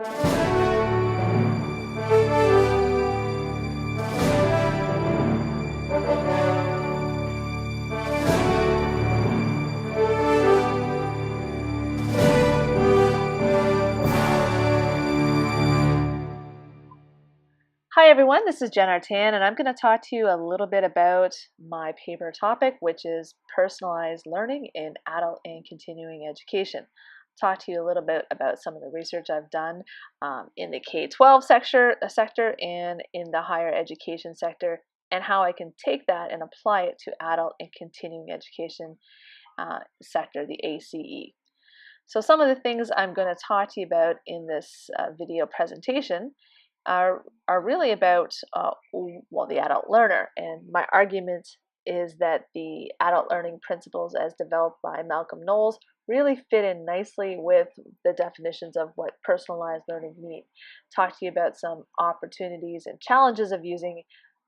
Hi everyone, this is Jen Artan, and I'm going to talk to you a little bit about my paper topic, which is personalized learning in adult and continuing education. Talk to you a little bit about some of the research I've done in the K-12 sector and in the higher education sector, and how I can take that and apply it to adult and continuing education sector, the ACE. So some of the things I'm going to talk to you about in this video presentation are really about, the adult learner. And my argument is that the adult learning principles as developed by Malcolm Knowles really fit in nicely with the definitions of what personalized learning means. Talk to you about some opportunities and challenges of using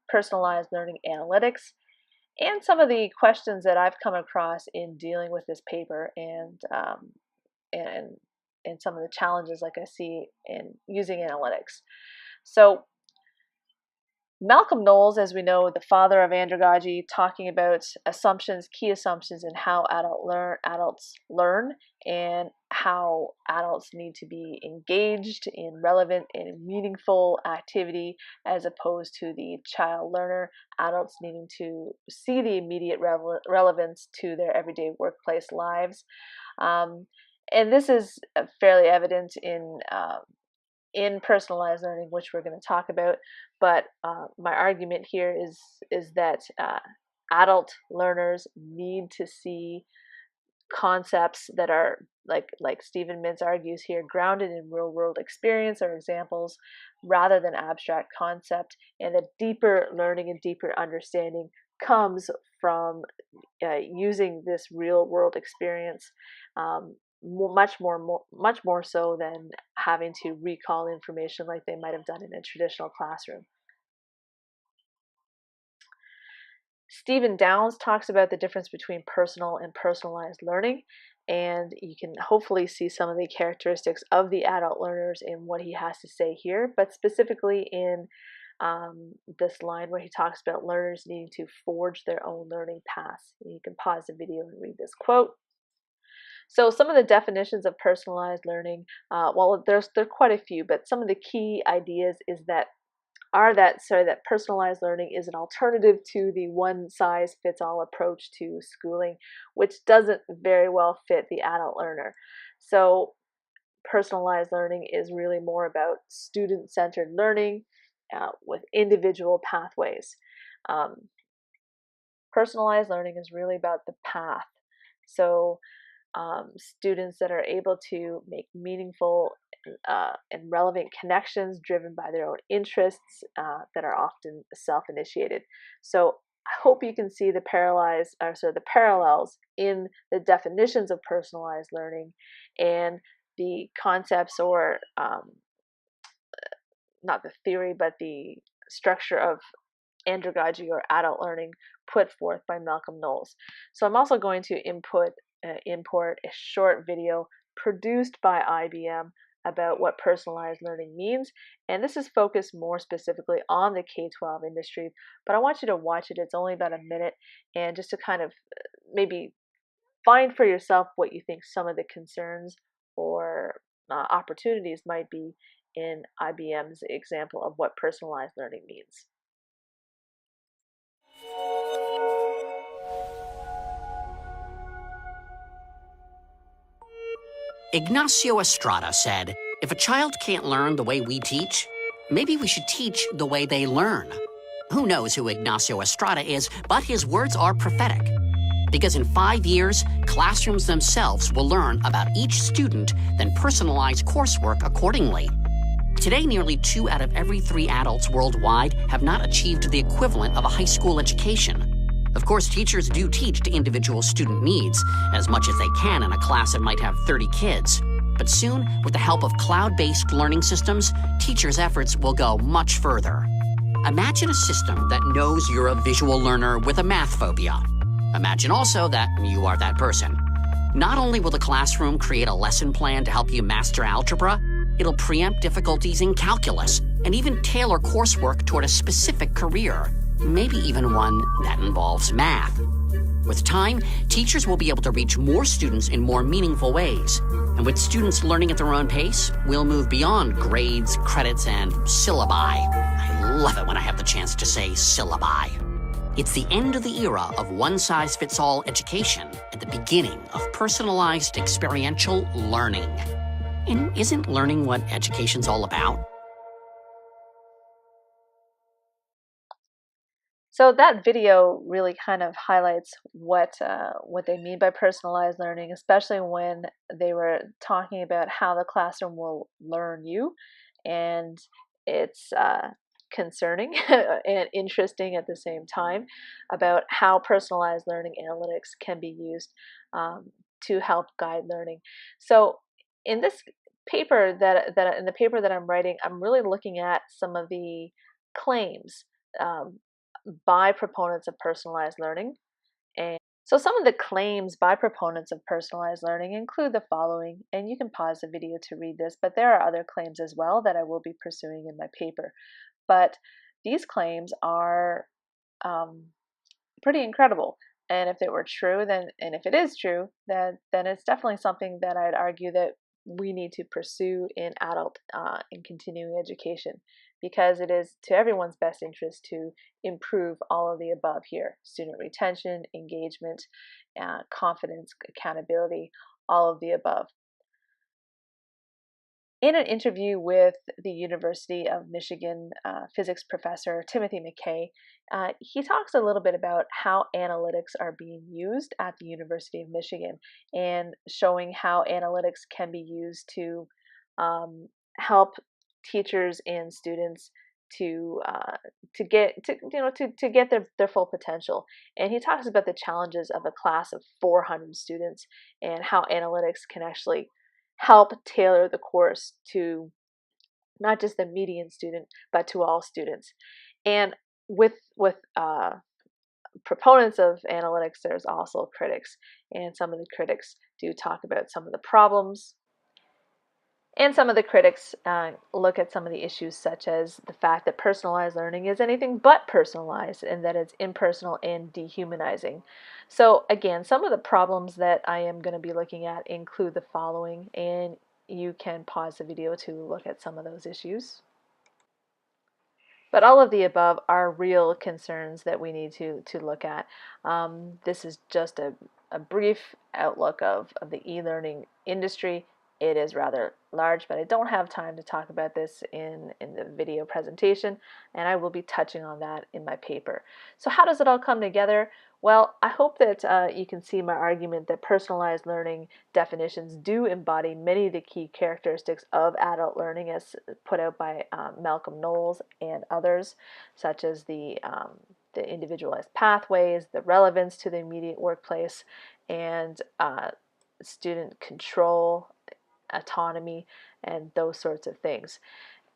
personalized learning analytics, and some of the questions that I've come across in dealing with this paper, and some of the challenges like I see in using analytics. So Malcolm Knowles, as we know, the father of andragogy, talking about assumptions, key assumptions in how adults learn, and how adults need to be engaged in relevant and meaningful activity as opposed to the child learner, adults needing to see the immediate relevance to their everyday workplace lives. And this is fairly evident in personalized learning, which we're going to talk about. But my argument here is that adult learners need to see concepts that are, like Stephen Mintz argues here, grounded in real world experience or examples rather than abstract concept, and that deeper learning and deeper understanding comes from using this real world experience, much more so than having to recall information like they might have done in a traditional classroom. Stephen Downes talks about the difference between personal and personalized learning, and you can hopefully see some of the characteristics of the adult learners in what he has to say here, but specifically in this line where he talks about learners needing to forge their own learning paths. You can pause the video and read this quote. So some of the definitions of personalized learning, there are quite a few, but some of the key ideas that personalized learning is an alternative to the one-size-fits-all approach to schooling, which doesn't very well fit the adult learner. So personalized learning is really more about student-centered learning with individual pathways. Personalized learning is really about the path. So students that are able to make meaningful and relevant connections driven by their own interests that are often self-initiated. So I hope you can see the parallels in the definitions of personalized learning and the concepts, or not the theory, but the structure of andragogy or adult learning put forth by Malcolm Knowles. So I'm also going to import a short video produced by IBM about what personalized learning means, and this is focused more specifically on the K-12 industry, but I want you to watch it. It's only about a minute, and just to kind of maybe find for yourself what you think some of the concerns or opportunities might be in IBM's example of what personalized learning means. Ignacio Estrada said, "If a child can't learn the way we teach, maybe we should teach the way they learn." Who knows who Ignacio Estrada is, but his words are prophetic. Because in 5 years, classrooms themselves will learn about each student, then personalize coursework accordingly. Today, nearly 2 out of every 3 adults worldwide have not achieved the equivalent of a high school education. Of course, teachers do teach to individual student needs, as much as they can in a class that might have 30 kids. But soon, with the help of cloud-based learning systems, teachers' efforts will go much further. Imagine a system that knows you're a visual learner with a math phobia. Imagine also that you are that person. Not only will the classroom create a lesson plan to help you master algebra, It'll preempt difficulties in calculus and even tailor coursework toward a specific career, maybe even one that involves math. With time, teachers will be able to reach more students in more meaningful ways. And with students learning at their own pace, we'll move beyond grades, credits, and syllabi. I love it when I have the chance to say syllabi. It's the end of the era of one-size-fits-all education and the beginning of personalized experiential learning. And isn't learning what education's all about? So that video really kind of highlights what they mean by personalized learning, especially when they were talking about how the classroom will learn you, and it's concerning and interesting at the same time about how personalized learning analytics can be used to help guide learning. So in this paper in the paper that I'm writing, I'm really looking at some of the claims. By proponents of personalized learning. And so some of the claims by proponents of personalized learning include the following, and you can pause the video to read this, but there are other claims as well that I will be pursuing in my paper. But these claims are pretty incredible. And if it were true, and if it is true, then it's definitely something that I'd argue that we need to pursue in adult and continuing education, because it is to everyone's best interest to improve all of the above here: student retention, engagement, confidence, accountability, all of the above. In an interview with the University of Michigan physics professor Timothy McKay, he talks a little bit about how analytics are being used at the University of Michigan, and showing how analytics can be used to help teachers and students to get to get their full potential. And he talks about the challenges of a class of 400 students and how analytics can actually help tailor the course to not just the median student, but to all students. And with proponents of analytics, there's also critics, and some of the critics do talk about some of the problems. And some of the critics look at some of the issues, such as the fact that personalized learning is anything but personalized, and that it's impersonal and dehumanizing. So again, some of the problems that I am going to be looking at include the following, and you can pause the video to look at some of those issues. But all of the above are real concerns that we need to look at. This is just a brief outlook of the e-learning industry. It is rather large, but I don't have time to talk about this in the video presentation, and I will be touching on that in my paper. So how does it all come together? Well, I hope that you can see my argument that personalized learning definitions do embody many of the key characteristics of adult learning, as put out by Malcolm Knowles and others, such as the individualized pathways, the relevance to the immediate workplace, and student control, autonomy, and those sorts of things.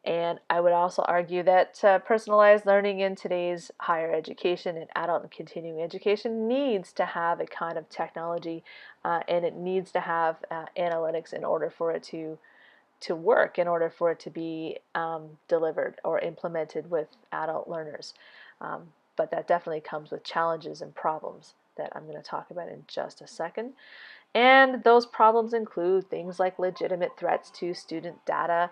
And I would also argue that personalized learning in today's higher education and adult and continuing education needs to have a kind of technology, and it needs to have analytics in order for it to work, in order for it to be delivered or implemented with adult learners. But that definitely comes with challenges and problems that I'm going to talk about in just a second. And those problems include things like legitimate threats to student data,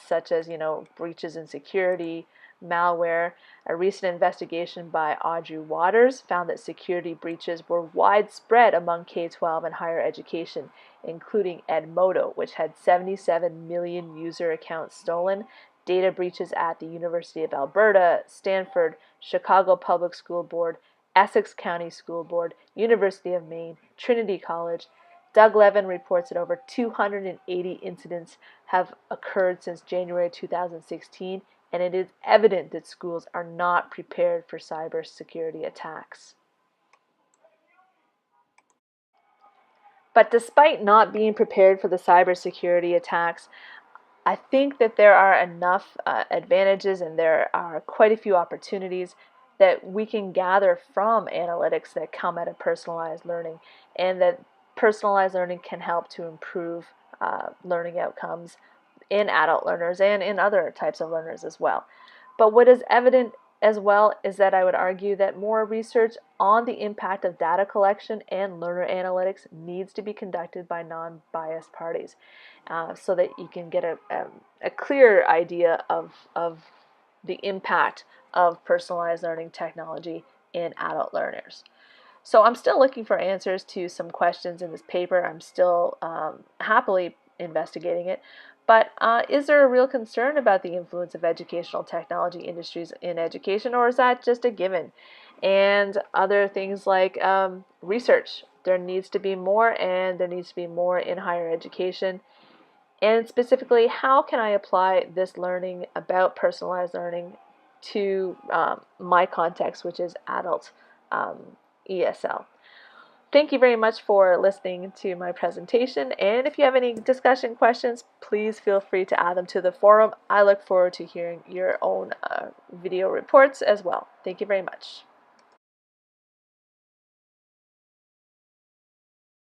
such as, breaches in security, malware. A recent investigation by Audrey Waters found that security breaches were widespread among K-12 and higher education, including Edmodo, which had 77 million user accounts stolen, data breaches at the University of Alberta, Stanford, Chicago Public School Board, Essex County School Board, University of Maine, Trinity College. Doug Levin reports that over 280 incidents have occurred since January 2016, and it is evident that schools are not prepared for cybersecurity attacks. But despite not being prepared for the cybersecurity attacks, I think that there are enough advantages, and there are quite a few opportunities that we can gather from analytics that come out of personalized learning, and that personalized learning can help to improve learning outcomes in adult learners and in other types of learners as well. But what is evident as well is that I would argue that more research on the impact of data collection and learner analytics needs to be conducted by non-biased parties, so that you can get a clear idea of the impact of personalized learning technology in adult learners. So I'm still looking for answers to some questions in this paper. I'm still happily investigating it. But is there a real concern about the influence of educational technology industries in education, or is that just a given? And other things like research. There needs to be more, and there needs to be more in higher education. And specifically, how can I apply this learning about personalized learning to my context, which is adult ESL? Thank you very much for listening to my presentation. And if you have any discussion questions, please feel free to add them to the forum. I look forward to hearing your own video reports as well. Thank you very much.